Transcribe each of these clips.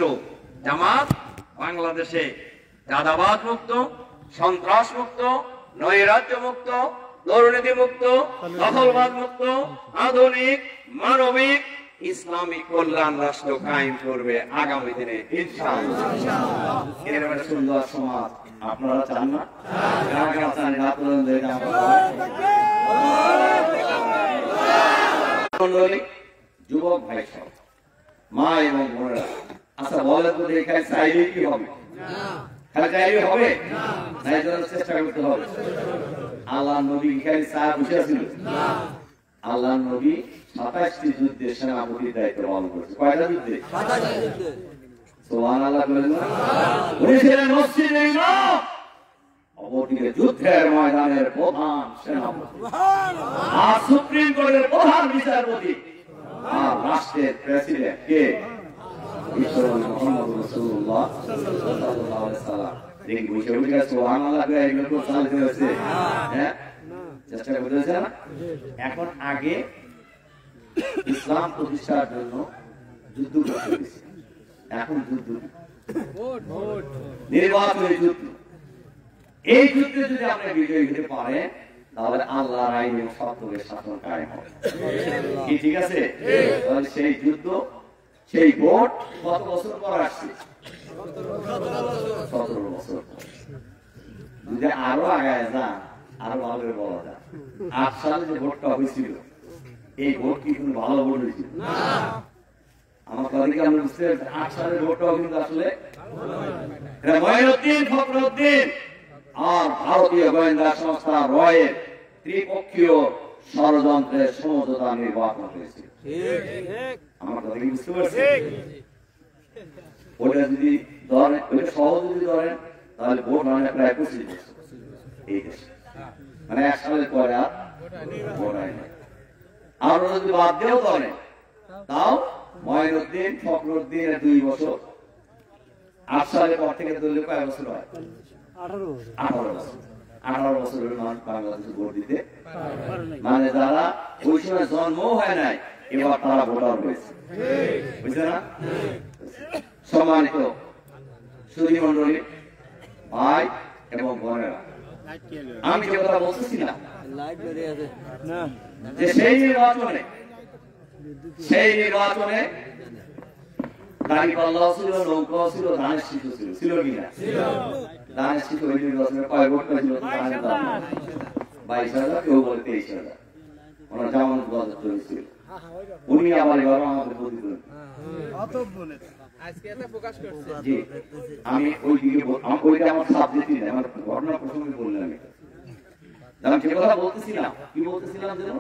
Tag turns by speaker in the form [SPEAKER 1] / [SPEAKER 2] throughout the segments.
[SPEAKER 1] রাষ্ট্র জামাত বাংলাদেশে চাঁদাবাদ মুক্ত, সন্ত্রাস মুক্ত, নৈরাজ্য মুক্ত, দুর্নীতি মুক্ত, দখলবাদ মুক্ত, আধুনিক মানবিক ইসলামিক কল্যাণ রাষ্ট্র কায়েম করবে আগামী দিনে ইনশাআল্লাহ। এরকম একটা সুন্দর সমাজ আপনারা চান না? যুবক ভাই সব মা এবং বোনেরা, আচ্ছা বলে তো এখানে চাইলে কি হবে? খালি চাইলে হবে না, চেষ্টা করতে হবে। আল্লাহ নবী এখানে চা বসে ছিল। আল্লাহ নবী 27টি যুদ্ধে সেনাপতির দায়িত্ব পালন করেছে। কয়টা যুদ্ধে? সুবহানাল্লাহ বলেন না? উনি ছিলেন মসজিদের ইমাম, অপরদিকে যুদ্ধের ময়দানের প্রধান সেনাপতি, আর সুপ্রিম কোর্টের প্রধান বিচারপতি, আর রাষ্ট্রের প্রেসিডেন্ট কে? বিশ্বনবী মুহাম্মদ রাসূলুল্লাহ সাল্লাল্লাহু আলাইহি সাল্লাম। দেখি বুঝে বুঝে সুবহানাল্লাহ করে এগুলো তো চালাতে হয়েছে। হ্যাঁ, চেষ্টা করতেছে না? এখন আগে ইসলাম প্রতিষ্ঠার জন্য যুদ্ধ করতে হয়েছে, এখন যুদ্ধ নির্বাচনের যুদ্ধ। এই যুদ্ধে যদি আপনি বিজয়ী হতে পারেন তাহলে আল্লাহর আইন এবং সত্যের শাসন কায়েম হবে। কি ঠিক আছে? তাহলে সেই যুদ্ধ, সেই ভোট কত বছর পর আসছে? 17 বছর। যদি আরো আগায় যান আরো ভালো করে বলা যায়। 8 সালে যে ভোটটা হয়েছিল, এই ভোট কি কোনো ভালো ভোট হয়েছিল? আমার তাদেরকে আমরা বুঝতে 8 সালের ভোটটা কিন্তু আসলে মঈনুদ্দিন ফখরুদ্দিন আর ভারতীয় গোয়েন্দা সংস্থা রয়ের ত্রিপক্ষীয় ষড়যন্ত্রের সমঝোতা নির্বাচন হয়েছিল। আমার তাদেরকে বুঝতে পারছি। ওটা যদি ধরেন, ওইটা সহজ যদি ধরেন, তাহলে ভোট হয় না প্রায় 25 বছর এই দেশে। মানে 1 সালের পরে আর ভোট হয় না। আর যদি বাদ দিয়েও ধরেন, তাও মঈনুদ্দিন ফখরুদ্দিনের 2 বছর, 8 সালের পর থেকে ধরলে কয় বছর হয়? 18 বছর। 18 বছরের মানুষ বাংলাদেশে ভোট দিতে, মানে যারা ওই সময় জন্ম হয় নাই, এবার তারা ভোটার হয়েছে। বুঝছে না? সম্মানিত সুধী মন্ডলী, ভাই এবং বোনেরা, আমি যে কথা বলতেছিলাম যে সেই নির্বাচনে গাড়ি পাল্লাও ছিল, নৌকাও ছিল, ধানের শীত ছিল। ছিল কিনা? ধানের শীত ওই নির্বাচনে কয় ভোট পেয়েছিল? 22,000, কেউ বলে 23,000। ওনার জামানত বাজার চলেছিল। উনি আবার এবার আমাদের প্রতিদ্বন্দ্বী। জি, আমি ওইটা আমার সাবজেক্টই না, আমার ঘটনা প্রসঙ্গে বললাম। আমি যে কথা বলতেছিলাম, কি বলতেছিলাম যেন,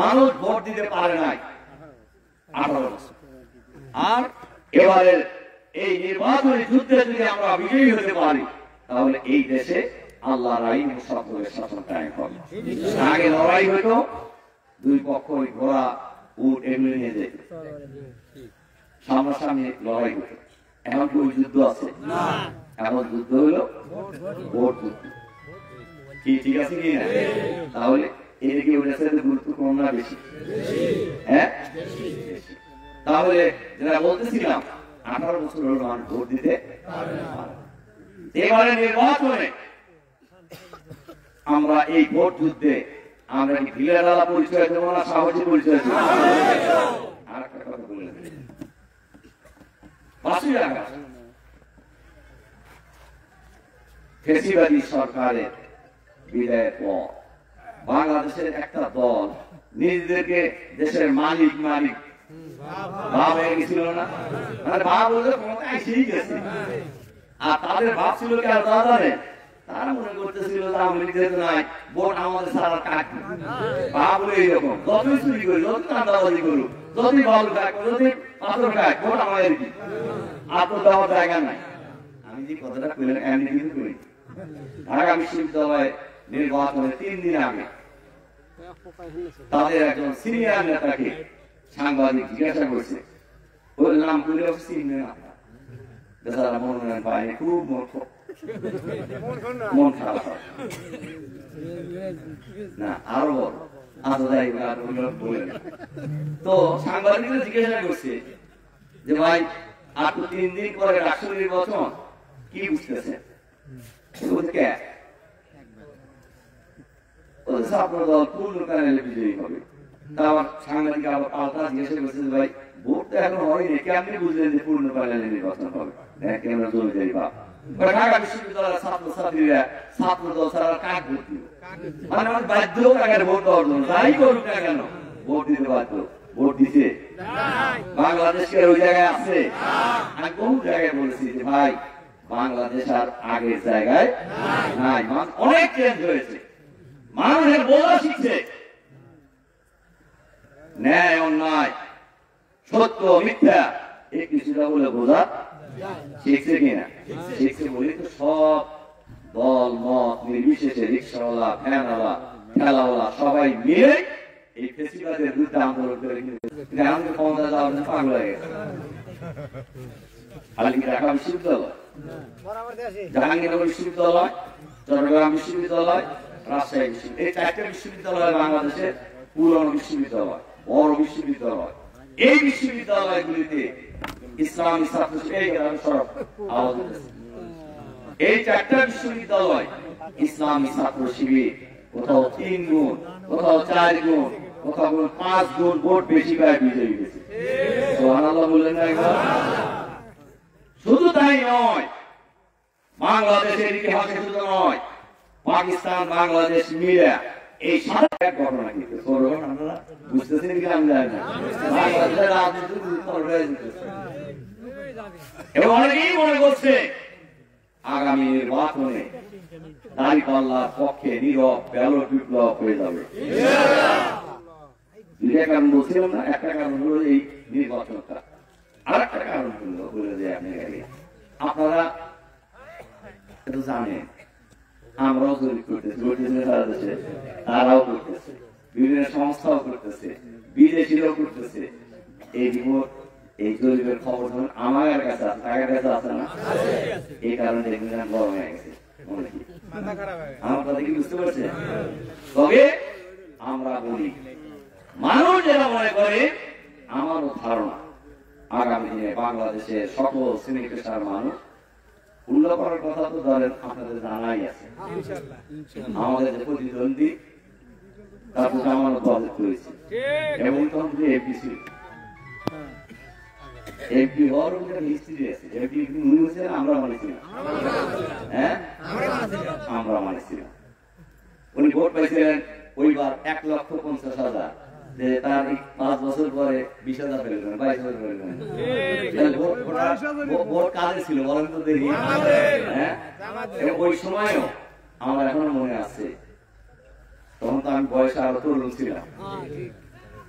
[SPEAKER 1] মানুষ ভোট দিতে পারে নাই 18 বছর। আর এবারে এই নির্বাচনী যুদ্ধে যদি আমরা বিজয়ী হতে পারি, তাহলে এই দেশে আল্লাহর আইন ও সত্যের শাসন কায়েম হবে। আগে লড়াই হইতো, 2 পক্ষ ঘোড়া উট এগুলো নিয়ে যেত, সামনাসামনি লড়াই হতো। এখন কি ওই যুদ্ধ আছে? এখন যুদ্ধ হলো ভোট যুদ্ধ। কি ঠিক আছে কি না? তাহলে এদিকে গুরুত্ব কম না বেশি? হ্যাঁ, তাহলে যেটা বলতেছিলাম, 18 বছর হলো মানুষ ভোট দিতে পারে। এবারে নির্বাচনে আমরা এই ভোট যুদ্ধে আমরা কি ঢিলেঢালা পরিচয় দেবো না সাহসী পরিচয় দেবো? আর একটা কথা বললেন, 5ই আগস্ট ফ্যাসিবাদী সরকারের বিদায়ের পর বাংলাদেশের একটা দল নিজেদেরকে দেশের মালিক ভাব হয়ে গেছিল না? মানে ভাব বলতে ক্ষমতা এসেই গেছে। আর তাদের ভাব ছিল কি আর জানে? তারা মনে করতেছিল যে আওয়ামী লীগ যেহেতু নাই, ভোট আমাদের সারা কাটবে। ভাব হলো এইরকম, যতই চুরি করি, যতই চাঁদাবাজি করুক, যতই বালু খাক, যতই পাথর খাক, ভোট আমাদের কি? আর তো দেওয়ার জায়গা নাই। আমি যে কথাটা কইলাম এমনি কিন্তু করি। ঢাকা বিশ্ববিদ্যালয়ে নির্বাচনের 3 দিন আগে তাদের একজন সিনিয়র নেতাকে সাংবাদিক জিজ্ঞাসা করছে, ওর নাম বলে চিনবে না, বেচারা মনোনয়ন পায়নি, খুব মন খারাপ না, আরো বড় তো সাংবাদিকরা জিজ্ঞাসা করছে যে ভাই আর তো 3 দিন পরে রাষ্ট্র নির্বাচন, কি বুঝতেছেন? ছাত্র দল পূর্ণ প্যানেলে বিজয়ী হবে। তারপর সাংবাদিক আবার পাল্টা জিজ্ঞাসা করছে ভাই ভোট তো এখন হয়নি, কেমনি বুঝলেন যে পূর্ণ প্যানেলে নির্বাচন হবে? কেমন জমিদারি বাপ ঢাকা বিশ্ববিদ্যালয়ের ছাত্রছাত্রীরা ছাত্র দল ছাড়া কাক ভোট দিব, মানে আমার বাধ্য টাকার ভোট দেওয়ার জন্য, যাই করুক না কেন ভোট দিতে বাধ্য। ভোট দিতে বাংলাদেশকে ওই জায়গায় আছে? আমি বহু জায়গায় বলেছি যে ভাই বাংলাদেশ আর আগের জায়গায় নাই, অনেক চেঞ্জ হয়েছে, মানুষের বোঝা শিখছে, ন্যায় অন্যায় সত্য মিথ্যা এই কিছুটা বলে বোঝা শিখছে কিনা? শিখছে বলে তো সব দল মত নির্বিশেষে রিক্সাওয়ালা ভ্যানওয়ালা ঠেলাওয়ালা সবাই মিলে এই ফেসিবাদের বিরুদ্ধে আন্দোলন করে আমাদের ক্ষমতা যাওয়ার জন্য পাগল হয়ে গেছে। ঢাকা বিশ্ববিদ্যালয়, জাহাঙ্গীরনগর বিশ্ববিদ্যালয়, চট্টগ্রাম বিশ্ববিদ্যালয়, রাজশাহী বিশ্ববিদ্যালয়, এই 4টা বিশ্ববিদ্যালয় বাংলাদেশের পুরনো বিশ্ববিদ্যালয়, বড় বিশ্ববিদ্যালয়। এই বিশ্ববিদ্যালয়গুলিতে ইসলামী ছাত্র এই 4টা বিশ্ববিদ্যালয় ইসলামী ছাত্র শিবির কোথাও 3 গুণ, কোথাও 4 গুণ, কোথাও 5 গুণ ভোট বেশি পায় বিজয়ী হয়েছে। সুবহানাল্লাহ বললেন না একবার? শুধু তাই নয়, বাংলাদেশের ইতিহাসে শুধু নয়, পাকিস্তান বাংলাদেশ মিলে এই সারা ঘটনা কিন্তু আপনারা বুঝতেছেন কি? আমি জানি না বাংলাদেশের রাজনীতি এবং অনেকেই মনে করছে আগামী নির্বাচনে দাঁড়িপাল্লার পক্ষে নীরব ব্যালট বিপ্লব হয়ে যাবে। দুইটা কারণ বলছিলাম না, একটা কারণ হলো এই নির্বাচনটা, আর একটা কারণ হলো বলে যে আপনারা জানেন আমরাও জরিপ করতেছি, সারা দেশে তারাও করতেছে, বিভিন্ন সংস্থাও করতেছে, বিদেশিরাও করতেছে। এই রিপোর্ট এই জরিপের খবর যখন আমার কাছে আছে, টাকার কাছে আছে না, এই কারণে দেখবেন গরম হয়ে গেছে। আমার কথা কি বুঝতে পারছে? তবে আমরা বলি মানুষ যেটা মনে করে, আমারও ধারণা আগামী দিনে বাংলাদেশের সকল শ্রেণী পেশার মানুষ উল্লেখ করার কথা তো ধরেন আপনাদের জানাই আছে। আমাদের যে প্রতিদ্বন্দ্বী তারপর জামানত বাজেট করেছে এবং তখন যে এমপি ছিল, এমপি হওয়ার হিস্ট্রি আছে। এমপি উনি হচ্ছেন আমরা মানেছিলাম, হ্যাঁ আমরা মানেছিলাম। উনি ভোট পাইছিলেন ওইবার 1,50,000, যে তার 5 বছর পরে 20,000 পেলেন, 22,000 পেলেন। ভোট কাজে ছিল বলেন তো দেখি, হ্যাঁ? ওই সময়ও আমার এখনো মনে আছে, তখন তো আমি বয়সে আরো তরুণ ছিলাম।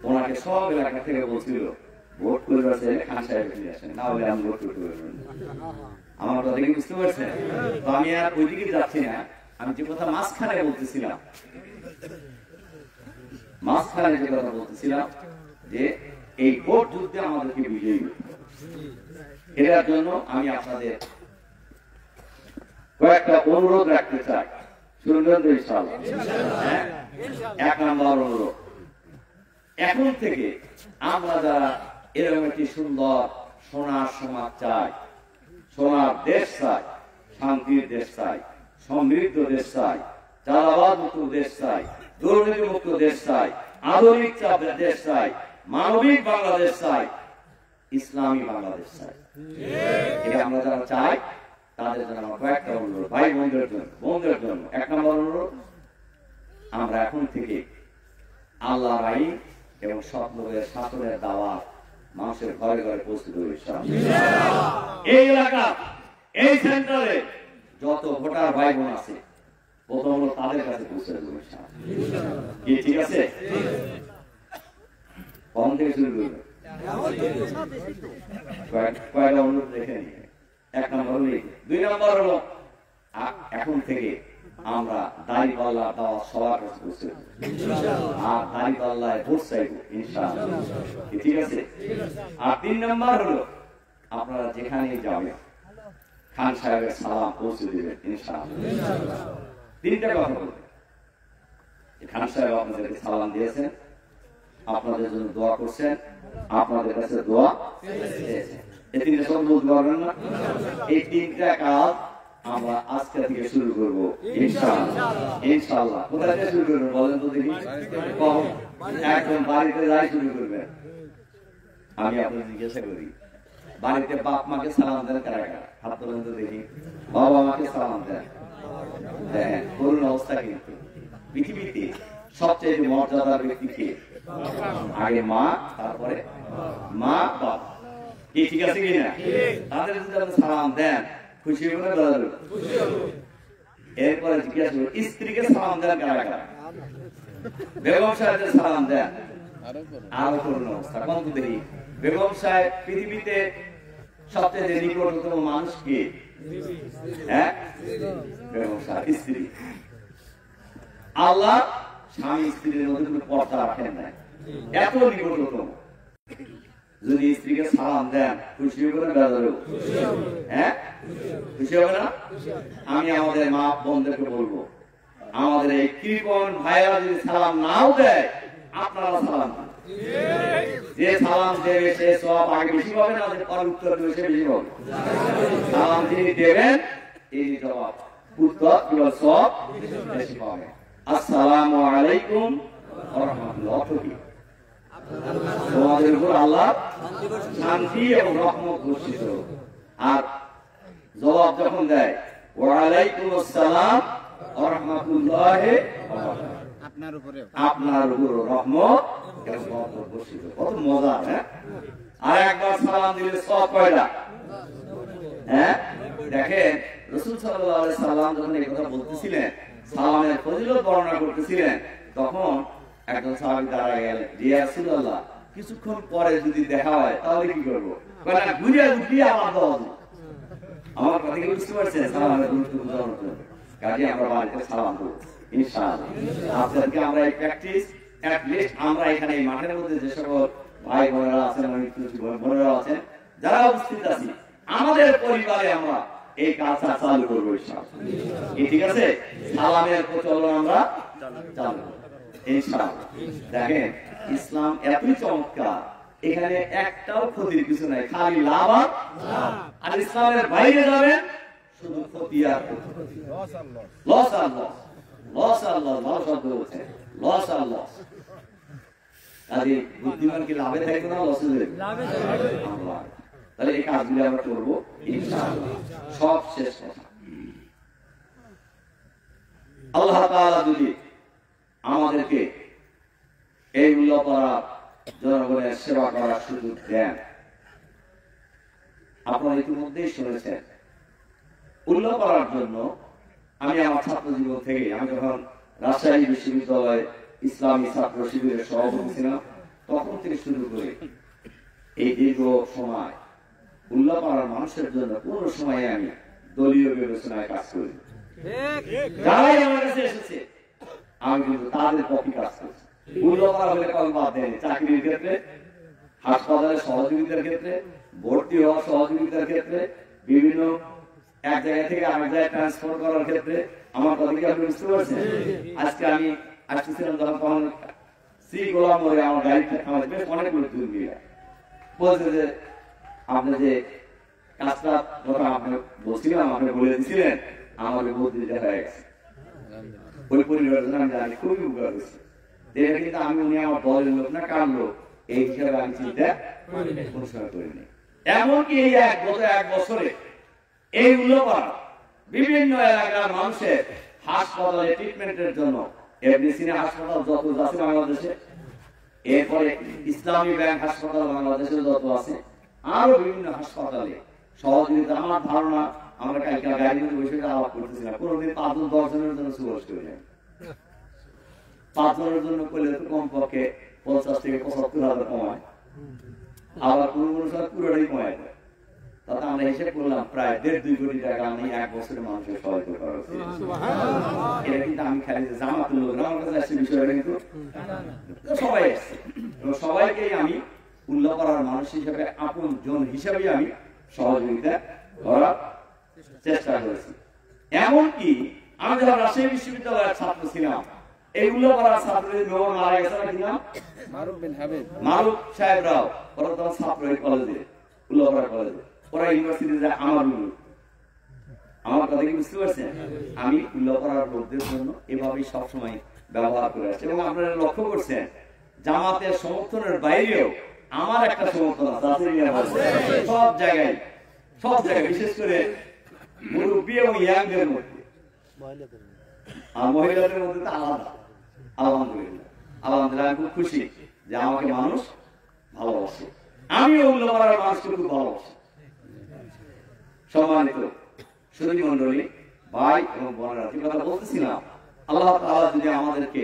[SPEAKER 1] ওনাকে সব এলাকা থেকে বলছিল ভোট করবে খান সাহেব ফিরে আসেন, না হলে আমি ভোট করতে পারবেন। আমার কথা কি বুঝতে পারছেন? তো আমি আর ওই দিকে যাচ্ছি না, আমি যে কথা মাঝখানে বলতেছিলাম, যে কথা বলতেছিলাম যে এই ভোট যুদ্ধে আমাদেরকে বিজয়ী এটার জন্য আমি আপনাদের কয়েকটা অনুরোধ রাখতে চাই। শুনবেন তো ইনশাআল্লাহ? 1 নম্বর অনুরোধ, এখন থেকে আমরা যারা এরকম একটি সুন্দর সোনার সমাজ চাই, সোনার দেশ চাই, শান্তির দেশ চাই, সমৃদ্ধ দেশ চাই, চাঁদাবাদ মুক্ত দেশ চাই, দুর্নীতি মুক্ত দেশ চাই, আধুনিক দেশ চাই, মানবিক বাংলাদেশ চাই, ইসলামী বাংলাদেশ চাই, এটা আমরা যারা চাই তাদের জন্য আমার কয়েকটা অনুরোধ, ভাই বোনদের জন্য। 1 নম্বর অনুরোধ, আমরা এখন থেকে আল্লাহর আইন এবং সৎ লোকের শাসনের দাওয়াত মানুষের ঘরে ঘরে পৌঁছে দেব ইনশাআল্লাহ। এই এলাকা, এই সেন্টারে যত ভোটার ভাই বোন আছে প্রথম হলো তাদের কাছে পৌঁছে দেব ইনশাআল্লাহ। কি ঠিক আছে? কম থেকে শুরু করবে, কয়েকটা অনুরোধ দেখে নিয়ে। 1 নম্বর হলো। 2 নম্বর হলো এখন থেকে আমরা দাঁড়িপাল্লা দাওয়াত সবার কাছে পৌঁছে দেব আর দাঁড়িপাল্লায় ভোট চাইব ইনশাআল্লাহ। ঠিক আছে? আর 3 নম্বর হলো আপনারা যেখানেই যাবেন খান সাহেবের সালাম পৌঁছে দেবেন ইনশাআল্লাহ। 3টা কথা বলবেন, খান সাহেব আপনাদেরকে সালাম দিয়েছেন, আপনাদের জন্য দোয়া করছেন, আপনাদের কাছে দোয়া চেয়েছেন। তিনটা শব্দ বলতে পারবেন না? এই তিনটা কাজ আমরা আজকে থেকে শুরু করবো ইনশাআল্লাহ। ইনশাআল্লাহ কোথা থেকে শুরু করবেন বলেন তো দেখি? একদম বাড়িতে যাই শুরু করবেন। আমি আপনাকে জিজ্ঞাসা করি, বাড়িতে বাপ মাকে সালাম দেন কারা কারা? হাত তোলেন তো দেখি। বাবা মাকে সালাম দেন। দেখেন করুন অবস্থা, কিন্তু পৃথিবীতে সবচেয়ে মর্যাদার ব্যক্তি কে? আগে মা, তারপরে মা বাবা। কি ঠিক আছে কিনা? তাদের যদি আপনি সালাম দেন খুশি হবে না? এরপরে জিজ্ঞাসা করুন স্ত্রীকে সালাম দেন কারা কারা? বেগম সাহেবকে সালাম দেন। আরো করুন অবস্থা, কোন দেখি। বেগম সাহেব পৃথিবীতে সবচেয়ে নিকটতম মানুষ কে? হ্যাঁ, বেগম সাহেব স্ত্রী। আল্লাহ স্বামী স্ত্রীর মধ্যে কোনো পর্দা রাখেন না, এত নিকটতম। যদি স্ত্রীকে সালাম দেন খুশি হবে না? বেজার? হ্যাঁ, খুশি হবে না? আমি আমাদের মা বোনদেরকে বলবো, আমাদের এই কৃপণ ভাইরা যদি সালাম নাও দেয়, আপনারা সালাম দেন। যে সালাম দেবে সে সব আগে বেশি পাবে না, যে পরে উত্তর দেবে সে বেশি পাবে। সালাম যিনি দেবেন এই জবাব উত্তর কিংবা সব বেশি পাবে। আসসালামু আলাইকুম ওয়া রাহমাতুল্লাহ। তোমাদের উপর আল্লাহ শান্তি এবং রহমত বর্ষিত। আর জবাব যখন দেয় ওয়া আলাইকুম আসসালাম ওয়া রাহমাতুল্লাহি ওয়া বারাকাতুহু, আপনার উপর রহমত এবং বরকত বর্ষিত। কত মজা! হ্যাঁ, আর একবার সালাম দিলে সব কয়টা? হ্যাঁ, দেখেন রাসূল সাল্লাল্লাহু আলাইহি সাল্লাম যখন এই কথা বলতেছিলেন, সালামের ফজিলত বর্ণনা করতেছিলেন, তখন একজন সাহাবী দাঁড়ায় গেলেন, ইয়া রাসূলুল্লাহ কিছুক্ষণ পরে যদি দেখা হয় তাহলে কি করবো? মানে ঘুরে ঘুরিয়ে আবার দাও। আমার কথা কি বুঝতে পারছেন? সালামের গুরুত্ব বোঝানোর জন্য কাজে আমরা বাড়িতে সালাম দেবো ইনশাআল্লাহ। আপনাদেরকে আমরা এই প্র্যাকটিস এট লিস্ট আমরা এখানে এই মাঠের মধ্যে যে সকল ভাই বোনেরা আছেন, বোনেরা আছেন, যারা উপস্থিত আছি, আমাদের পরিবারে আমরা এই কাজটা চালু করবো ইনশাআল্লাহ। ঠিক আছে? সালামের প্রচলন আমরা চালু করবো ইনশাআল্লাহ। দেখেন ইসলাম এতই চমৎকার, এখানে একটাও ক্ষতির কিছু নাই, খালি লাভ আর ইসলামের বাইরে যাবেন শুধু ক্ষতি আর ক্ষতি। লস আর লস, লস আর লস, ভালো শব্দ বলছে, লস আর লস। কাজে বুদ্ধিমান কি লাভে থাকবে না লসে থাকবে? তাহলে এই কাজগুলি আমরা করবো ইনশাআল্লাহ। সব শেষ কথা, আল্লাহ তাআলা যদি আমাদেরকে এই উল্লাপাড়া জনগণের সেবা করার সুযোগ দেন, আপনারা ইতিমধ্যেই শুনেছেন, উল্লাপাড়ার জন্য আমি আমার ছাত্র জীবন থেকে, আমি যখন রাজশাহী বিশ্ববিদ্যালয়ে ইসলামী ছাত্র শিবিরের সভাপতি ছিলাম, তখন থেকে শুরু করে এই দীর্ঘ সময় উল্লাপাড়ার মানুষের জন্য কোন সময় আমি দলীয় বিবেচনায় কাজ করি। যারাই আমার কাছে এসেছে আমি কিন্তু তাদের পক্ষে কাজ করছি। উল্লাপাড়া হলে কল বাদ দেয়নি, চাকরির ক্ষেত্রে, হাসপাতালের সহযোগিতার ক্ষেত্রে, ভর্তি হওয়ার সহযোগিতার ক্ষেত্রে, বিভিন্ন এক জায়গা থেকে আরেক জায়গায় ট্রান্সফার করার ক্ষেত্রে। আমার কথা কি আপনি বুঝতে পারছেন? আজকে আমি আসতেছিলাম তখন শ্রী গোলাম বলে আমার গাড়িটা আমার বেশ অনেকগুলো দূর গিয়ে বলছে যে আপনি যে কাজটা কথা আপনি বলছিলাম, আপনি বলে দিচ্ছিলেন, আমাকে বলতে দেখা গেছে। ওই পরিবারের জন্য আমি জানি খুবই উপকার হচ্ছে। এটা কিন্তু আমি উনি আমার দলের লোক না কার লোক এই হিসাবে আমি চিন্তা কোনো সময় করিনি। এমনকি এই গত এক বছরে এই উল্লাপাড়া বিভিন্ন এলাকার মানুষের হাসপাতালে ট্রিটমেন্টের জন্য এফডিসিনে হাসপাতাল যত আছে বাংলাদেশে, এরপরে ইসলামী ব্যাংক হাসপাতাল বাংলাদেশে যত আছে, আরো বিভিন্ন হাসপাতালে সহযোগিতা। আমার ধারণা আমরা কালকে গাড়ি মধ্যে বসে আলাপ করতেছিলাম, কোনোদিন 5-10 জনের জন্য সুপারিশ করে নেন। 5 জনের জন্য করলে তো কমপক্ষে 50 থেকে 75,000 কমায়, আবার কোনো কোনো সময় পুরোটাই কমায় দেয়। তাতে আমরা হিসেব করলাম প্রায় 1.5-2 কোটি টাকা আমি এক বছরের মানুষের সহায়তা করা হচ্ছে। এটা কিন্তু আমি খালি জামাতের লোক না, আমার কাছে আসছে বিষয়টা কিন্তু সবাই আসছে এবং সবাইকেই আমি উল্লাপাড়ার মানুষ হিসেবে, আপন জন হিসেবে আমি সহযোগিতা করার চেষ্টা করেছি। এমনকি আমি যখন রাজশাহী বিশ্ববিদ্যালয়ের ছাত্র ছিলাম, এই উল্লাপাড়ার ছাত্রদের মেয়র মারা গেছে না কিনা, মারুফ সাহেব রাও, ওরা তখন ছাত্র এই কলেজে, উল্লাপাড়া কলেজে। ওরা ইউনিভার্সিটিতে যায় আমার কথা কি বুঝতে পারছেন? আমি উল্লাপাড়ার লোকদের জন্য এভাবেই সবসময় ব্যবহার করে আসছি। এবং আপনারা লক্ষ্য করছেন জামাতের সমর্থনের বাইরেও আমার একটা সমর্থন আছে সব জায়গায়, বিশেষ করে মুরব্বী এবং ইয়াংদের মধ্যে, আর মহিলাদের মধ্যে তো আলাদা। আলহামদুলিল্লাহ, আমি খুব খুশি যে আমাকে মানুষ ভালোবাসে, আমিও উল্লাপাড়ার মানুষকে খুব ভালোবাসি। সম্মানিত সুধী মন্ডলী, ভাই এবং বোনেরা, যে কথা বলতেছিলাম, আল্লাহ তাআলা যদি আমাদেরকে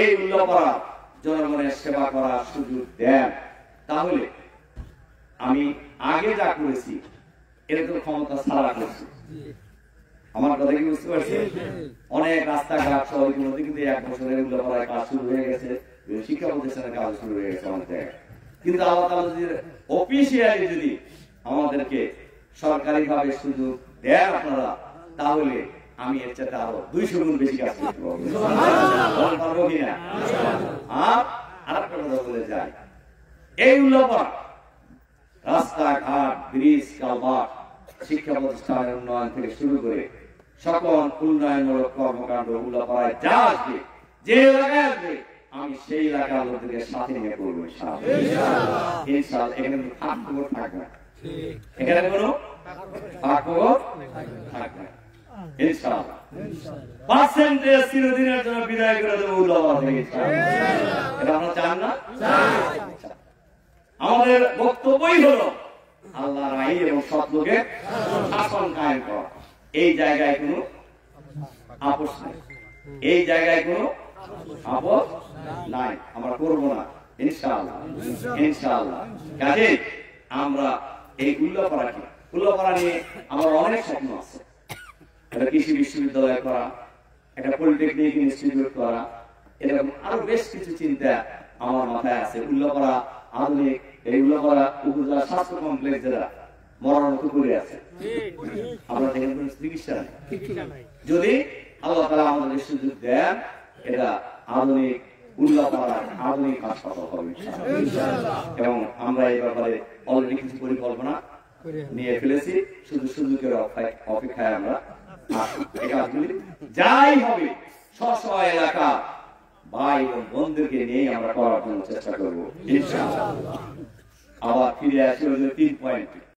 [SPEAKER 1] এই উল্লাপাড়া জনগণের সেবা করার সুযোগ দেন, তাহলে আমি আগে যা করেছি এরকম ক্ষমতা ছাড়া করছি। আমার কথা কি বুঝতে পারছি? অনেক রাস্তাঘাট সহ ইতিমধ্যে কিন্তু 1 বছরের উল্লাপাড়ায় কাজ শুরু হয়ে গেছে, শিক্ষা প্রতিষ্ঠানের কাজ শুরু হয়ে গেছে অনেক জায়গায়। কিন্তু আল্লাহ তাআলা যদি অফিসিয়ালি যদি আমাদেরকে সরকারি ভাবে সুযোগ দেন আপনারা, তাহলে আমি এর চাইতে আরো 200 গুণ বেশি কাজ করতে পারবো কিনা? আর আরেকটা কথা বলে যাই, এই উল্লাপাড়া রাস্তাঘাট, ব্রিজ, কালভার্ট, শিক্ষা প্রতিষ্ঠানের উন্নয়ন থেকে শুরু করে সকল উন্নয়নমূলক কর্মকাণ্ড উল্লাপাড়ায় যা আসবে, যে এলাকায় আসবে, আমি সেই এলাকার লোকদেরকে সাথে নিয়ে করবো ইনশাআল্লাহ। এখানে ফাঁকফোকর থাকবে না, এখানে কোনো ফাঁকফোকর থাকবে না ইনশাআল্লাহ। পার্সেন্টেজ চিরদিনের জন্য বিদায় করে দেবো উল্লাপাড়া থেকে ইনশাআল্লাহ। এটা আমরা চান না? আমাদের বক্তব্যই হলো আল্লাহর আইন এবং সৎ লোকের শাসন কায়েম করা। এই জায়গায় কোনো আপোষ নাই, এই জায়গায় কোনো আপোষ নাই, আমরা করবো না ইনশাআল্লাহ, ইনশাআল্লাহ। কাজে আমরা এই উল্লাপাড়া নিয়ে আমার অনেক স্বপ্ন আছে। একটা কৃষি বিশ্ববিদ্যালয় করা, একটা পলিটেকনিক ইনস্টিটিউট করা, এরকম আরো বেশ কিছু চিন্তা আমার মাথায় আছে। উল্লাপাড়া আধুনিক এই উল্লাপাড়া উপজেলা স্বাস্থ্য কমপ্লেক্স যারা মরামত করে আছে, আমরা দেখেন কোন চিকিৎসা নেই। যদি আল্লাহ তাআলা আমাদের সুযোগ দেন, এটা আধুনিক উল্লাপাড়ার আধুনিক হাসপাতাল হবে ইনশাআল্লাহ। এবং আমরা এই ব্যাপারে অলরেডি কিছু পরিকল্পনা নিয়ে ফেলেছি, শুধু সুযোগের অপেক্ষায় আমরা যাই হবে স্ব এলাকা ভাই এবং বন্ধুকে নিয়ে আমরা করার জন্য চেষ্টা করবো ইনশাআল্লাহ। আবার ফিরে আসি 3 পয়েন্ট।